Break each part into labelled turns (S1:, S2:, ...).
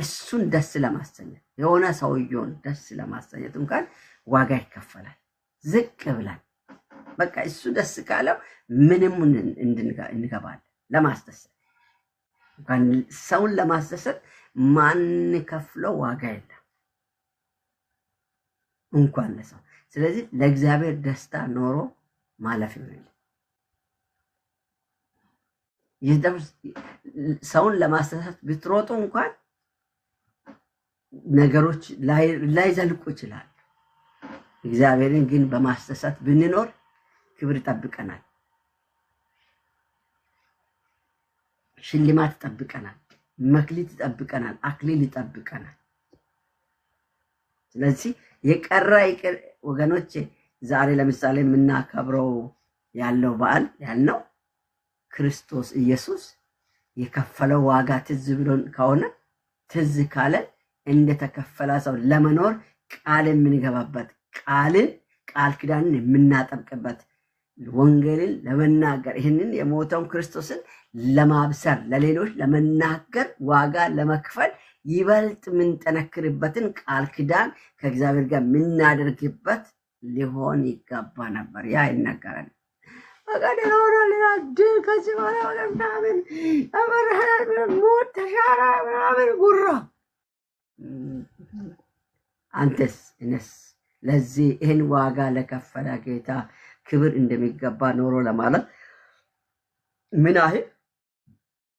S1: እሱን ደስ ለማሰኘት የሆነ ሰውየውን ደስ ለማሰኘት እንኳን ዋጋ ይከፈላል ዝቅ ብለን በቃ እሱ ደስ ካለው ምንም እንገባለን ለማስደሰት እንኳን ሰውን ለማስደሰት ማን ከፍለው ዋጋ የለም እንኳን ለሰው ስለዚህ ለእግዚአብሔር ደስታ ኖሮ ማለፍ ይሆናል ይደርስ ሰውን ለማስደሰት ብትሮጡ እንኳን ነገሮች ላይ ዘልቁ ይችላል እግዚአብሔርን ግን በማስደሰት ብንኖር ክብር ይጠብቀናል ሽልማት ይጠብቀናል መክሊት ይጠብቀናል አክሊል ይጠብቀናል ስለዚህ የቀራ ወገኖቼ ዛሬ ለምሳሌ የምናከብረው ያለው በዓል ያልነው ክርስቶስ ኢየሱስ የከፈለው ዋጋ ትዝ ብሎን ከሆነ ትዝ ካለ እንደተከፈለ ሰው ለመኖር ቃል የምንገባበት ቃል ኪዳንን የምናጠብቅበት ወንጌልን ለመናገር ይሄንን የሞተውን ክርስቶስን ለማብሰር ለሌሎች ለመናገር ዋጋ ለመክፈል ይበልጥ ምን ተነክርበትን ቃል ኪዳን ከእግዚአብሔር ጋር ምናደርግበት ሊሆን ይገባ ነበር ያ ይነገራል አጋደ ሆኖልና ድል ከዚህ በኋላ ወለምታምን አበረሃን ሞት ተሻራ ምናምን ጉራ አንተስ እነስ ለዚህ ይህን ዋጋ ለከፈለ ጌታ ክብር እንደሚገባ ኖሮ ለማለት ምን አለ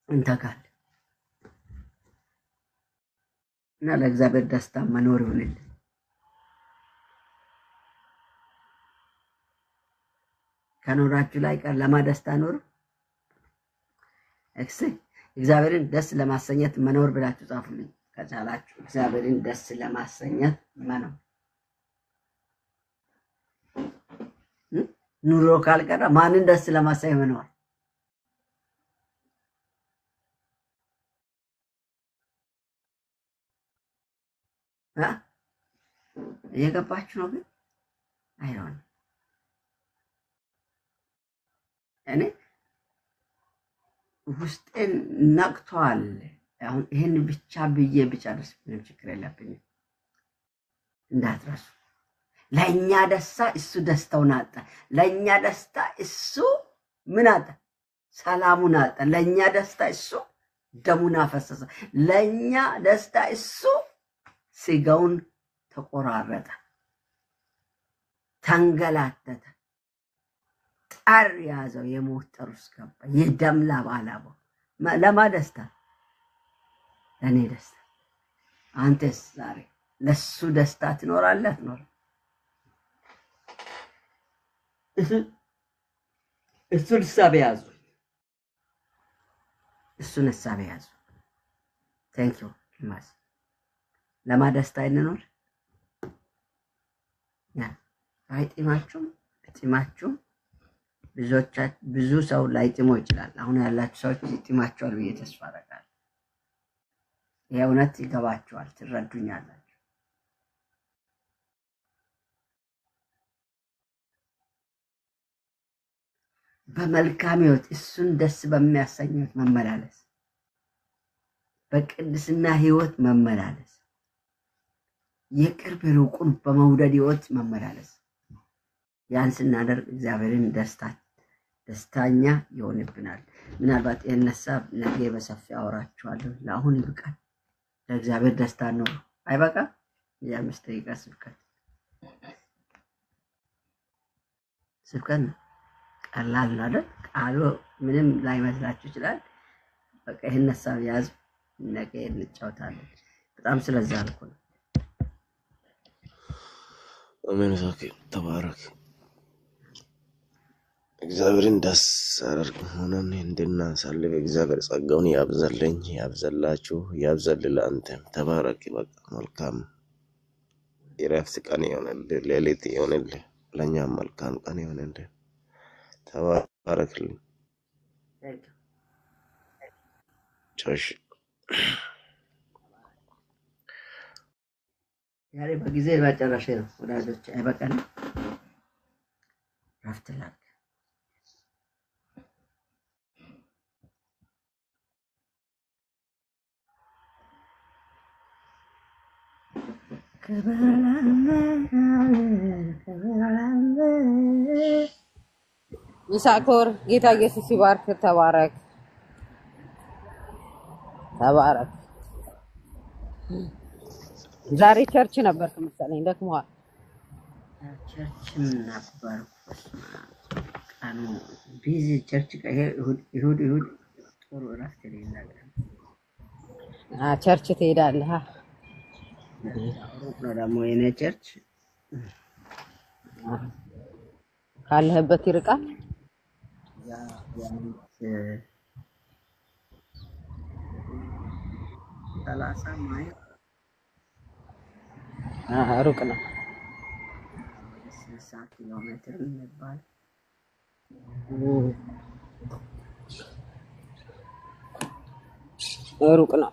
S1: እንተካል እና ለእግዚአብሔር ደስታ መኖር ይሁንልን ከኖራችሁ ላይ ቀር ለማደስታ ኖር እግዚአብሔርን ደስ ለማሰኘት መኖር ብላችሁ ጻፉልኝ ከቻላችሁ እግዚአብሔርን ደስ ለማሰኘት መኖር ኑሮ ካልቀረ ማንን ደስ ለማሰኘት መኖር እየገባችሁ ነው ግን አይሆን እኔ ውስጤን ነቅቷል አሁን ይሄን ብቻ ብዬ ብጨርስ ምንም ችግር የለብኝም እንዳትረሱ ለኛ ደስታ እሱ ደስታውን አጣ ለኛ ደስታ እሱ ምን አጣ ሰላሙን አጣ ለኛ ደስታ እሱ ደሙን አፈሰሰ ለኛ ደስታ እሱ ስጋውን ተቆራረጠ ተንገላተተ ጣር ያዘው የሞት ጥርስ ገባ የደም ላብ አላበው ለማ ደስታ ለኔ ደስታ አንተስ ዛሬ ለሱ ደስታ ትኖራለህ ትኖር እሱን ሳቢያዙ thank you ማስ ለማ ደስታ እንኖር ያ አይጥማችሁ ብዙ ሰው ላይ ጥሞ ይችላል አሁን ያላችሁ ሰዎች ይጥማችኋል ብዬ ተስፋ አደርጋለሁ የእውነት ይገባችኋል ትረዱኛላችሁ በመልካም ህይወት እሱን ደስ በሚያሰኘው መመላለስ በቅድስና ህይወት መመላለስ የቅርብ ሩቁን በመውደድ ህይወት መመላለስ ያን ስናደርግ እግዚአብሔርን ደስታኛ ይሆንብናል ምናልባት የነሳብ ነገ በሰፊ አወራችኋለሁ ለአሁን ይብቃል ለእግዚአብሔር ደስታ ነው አይበቃ ያምስት ስብከት ቀላል ነው አይደል ቃሉ ምንም ላይመስላችሁ ይችላል በቃ ይሄን ሐሳብ ያዝ ነገ እንጫወታለን በጣም ስለዛ አልኩ ነው
S2: አሜን ዛኪ ተባረክ እግዚአብሔርን ደስ አድርግ ሆነን እንድናሳልፍ እግዚአብሔር ጸጋውን ያብዛላችሁ ያብዛልል አንተም ተባረክ በቃ መልካም የረፍት ቀን ይሆንልህ ሌሊት ይሆንልህ ለኛም መልካም ቀን ይሆንልህ ተባረክልኝ ቻሽ
S1: ያሬ በጊዜ ባጨራሽ ነው ወዳጆች አይበቃን ረፍትላል
S3: ይሳኮር ጌታ ኢየሱስ ይባርክ። ተባረክ ተባረክ። ዛሬ ቸርች ነበርክ መሰለኝ ደክሞሃል።
S1: ቸርችም ነበርኩ። ቀኑ ቢዚ ቸርች ይሁድ ጥሩ እረፍት የሌለ
S3: ቸርች ትሄዳለህ?
S1: ሩቅ ነው ደግሞ የኔ ቸርች
S3: ካለህበት ይርቃል።
S1: ሰላሳ ማይል
S3: ሩቅ ነው።
S1: 60 ኪሎ ሜትር የሚባል
S3: ሩቅ ነው።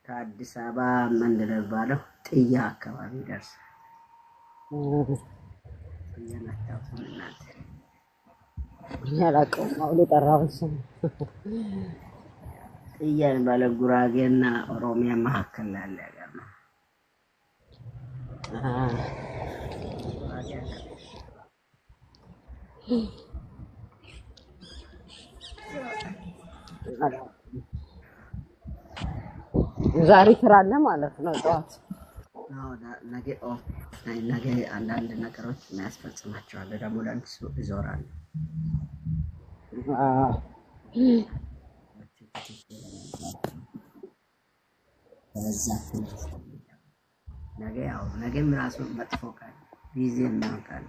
S1: ከአዲስ አበባ መንደር ባለው ጥያ አካባቢ ደርሳል። ጥያ ናታውቁን እናንተ
S3: ያላቀው ማውለ ጠራውን ስም
S1: ጥያ ባለ ጉራጌና ኦሮሚያ መካከል ያለ ሀገር ነው።
S3: ዛሬ ስራ አለ ማለት ነው ጠዋት?
S1: አዎ ነገ አንዳንድ ነገሮች የሚያስፈጽማቸዋል። ደግሞ ለአንድ ይዞራል። ነገም ራሱ መጥፎ ቀን ቢዚ የሚሆን ቀን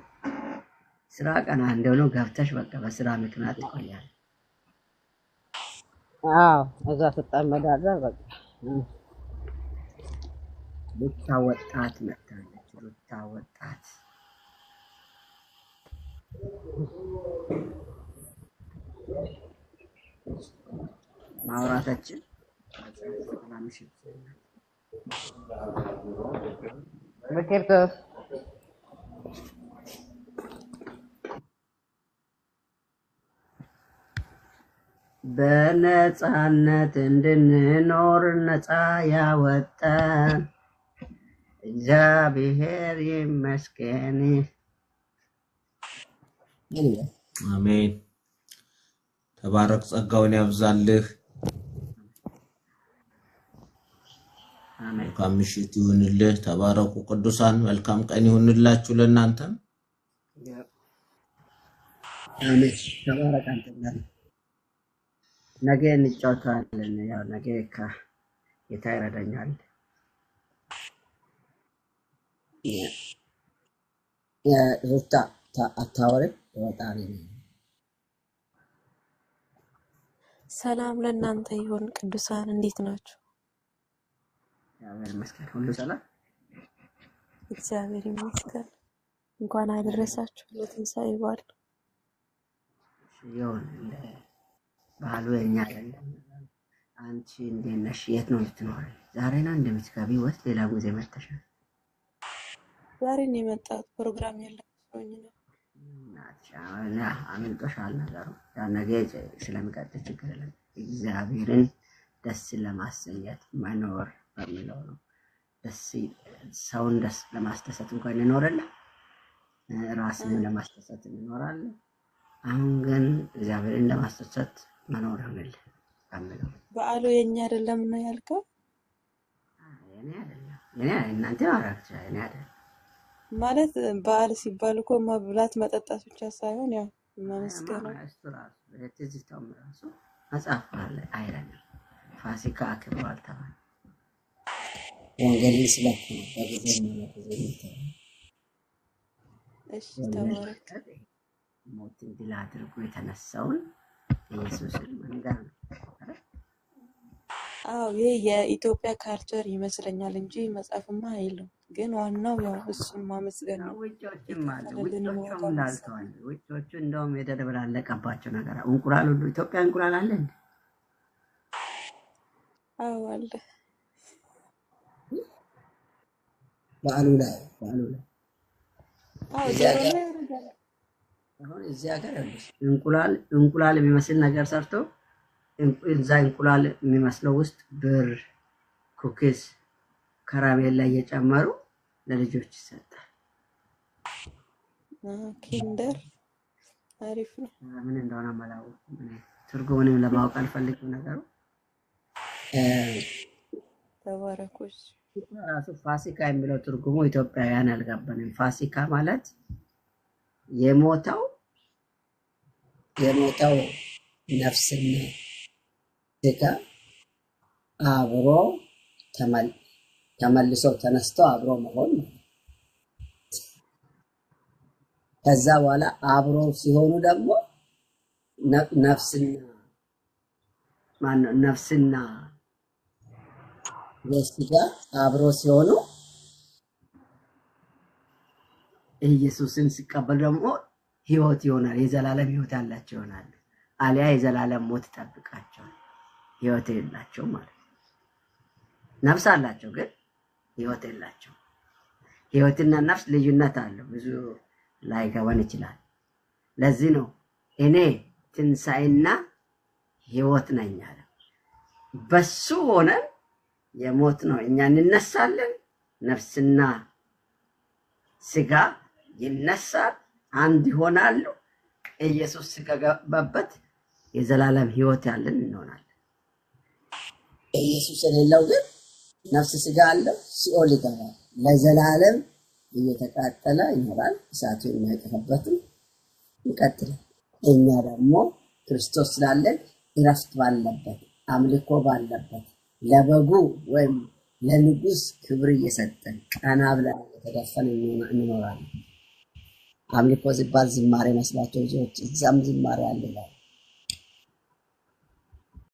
S1: ስራ ቀን እንደሆነ ገብተሽ በቃ በስራ ምክንያት ትቆያለሽ።
S3: እዛ ትጠመዳለህ በቃ።
S1: ሩታ ወጣት መጣለች። ሩታ ወጣት ማውራታችን
S3: በከርተ
S1: በነፃነት እንድንኖር ነፃ ያወጣን እግዚአብሔር ይመስገን።
S2: አሜን። ተባረክ፣ ጸጋውን ያብዛልህ። መልካም ምሽት ይሁንልህ። ተባረኩ ቅዱሳን። መልካም ቀን ይሁንላችሁ ለእናንተም።
S1: አሜን። ተባረክ አንተ። ነገ እንጫወታለን። ያው ነገ ጌታ ይረዳኛል። ሩታ አታወሪም? ወጣሪ
S4: ሰላም ለእናንተ ይሁን ቅዱሳን፣ እንዴት ናችሁ?
S1: እግዚአብሔር ይመስገን፣ ሁሉ ሰላም።
S4: እግዚአብሔር ይመስገን። እንኳን አደረሳችሁ ለትንሣኤ በዓል።
S1: ይሁን ባህሉ የኛ አይደለም። አንቺ እንዴት ነሽ? የት ነው የምትኖሪው? ዛሬ ነው እንደምትገቢ ወይስ ሌላ ጊዜ መጥተሻል?
S4: ዛሬ ነው የመጣሁት። ፕሮግራም ያለኝ ነው።
S1: አምልጦሻል ነገሩ። ነገ ስለሚቀጥል ችግር የለም። እግዚአብሔርን ደስ ለማሰኘት መኖር በሚለው ነው። ሰውን ደስ ለማስደሰት እንኳን እንኖራለን፣ ራስን ለማስደሰት እንኖራለን። አሁን ግን እግዚአብሔርን ለማስደሰት መኖር ይሆንልን በሚለው
S4: በዓሉ የኛ አይደለም ነው ያልከው?
S1: የኔ አይደለም። እናንተ ማራክቻ የኔ አይደለም
S4: ማለት በዓል ሲባል እኮ መብላት መጠጣት ብቻ ሳይሆን ያው ማመስገን ነው።
S1: ትዝታው ራሱ መጽሐፍ አይለንም። ፋሲካ አክብሯል ተባለ። ወንጌል ስለክ በጊዜ
S4: እሺ ተባረክ።
S1: ሞትን ድል አድርጎ የተነሳውን ኢየሱስን መንገር ነው።
S4: ይሄ የኢትዮጵያ ካልቸር ይመስለኛል እንጂ መጽሐፍማ አይልም። ግን ዋናው ያው እሱን ማመስገን ነው።
S1: ውጮችም አሉ። ውጮቹም ላልተዋል። ውጮቹ እንደውም የተደበላለቀባቸው ነገር እንቁላል ሁሉ ኢትዮጵያ እንቁላል አለ እንዴ?
S4: አለ።
S1: በዓሉ ላይ አሁን እዚህ ሀገር ያለሽ እንቁላል የሚመስል ነገር ሰርቶ እዛ እንቁላል የሚመስለው ውስጥ ብር ኩኪስ ከረሜላ እየጨመሩ ለልጆች ይሰጣል።
S4: ኪንደር አሪፍ ነው።
S1: ምን እንደሆነ አላውቅም። ትርጉሙንም ለማወቅ አልፈልግም ነገሩ።
S4: ተባረኩሽ።
S1: ራሱ ፋሲካ የሚለው ትርጉሙ ኢትዮጵያውያን አልገባንም። ፋሲካ ማለት የሞተው ነፍስና ስጋ አብሮ ተመልሶ ተነስቶ አብሮ መሆን ነው። ከዛ በኋላ አብሮ ሲሆኑ ደግሞ ነፍስና የስጋ አብሮ ሲሆኑ ኢየሱስን ሲቀበል ደግሞ ህይወት ይሆናል። የዘላለም ህይወት ያላቸው ይሆናል። አሊያ የዘላለም ሞት ይጠብቃቸዋል። ህይወት የላቸው ማለት ነው። ነፍስ አላቸው ግን ህይወት የላቸው። ህይወትና ነፍስ ልዩነት አለው። ብዙ ላይገባን ይችላል። ለዚህ ነው እኔ ትንሣኤና ህይወት ነኝ አለ። በሱ ሆነን የሞት ነው እኛ እንነሳለን። ነፍስና ስጋ ይነሳል፣ አንድ ይሆናሉ። ኢየሱስ ሲገባበት የዘላለም ህይወት ያለን እንሆናለን። ኢየሱስ የሌለው ግን ነፍስ ስጋ አለው፣ ሲኦል ይገባል። ለዘላለም እየተቃጠለ ይኖራል። እሳቱ የማይጠፋበትም ይቀጥላል። እኛ ደግሞ ክርስቶስ ስላለን እረፍት ባለበት አምልኮ ባለበት ለበጉ ወይም ለንጉስ ክብር እየሰጠን ቀና ብለን የተደፈን እንኖራለን። አምልኮ ሲባል ዝማሬ መስላቸው ልጆች እዛም ዝማሬ አለ ይላል።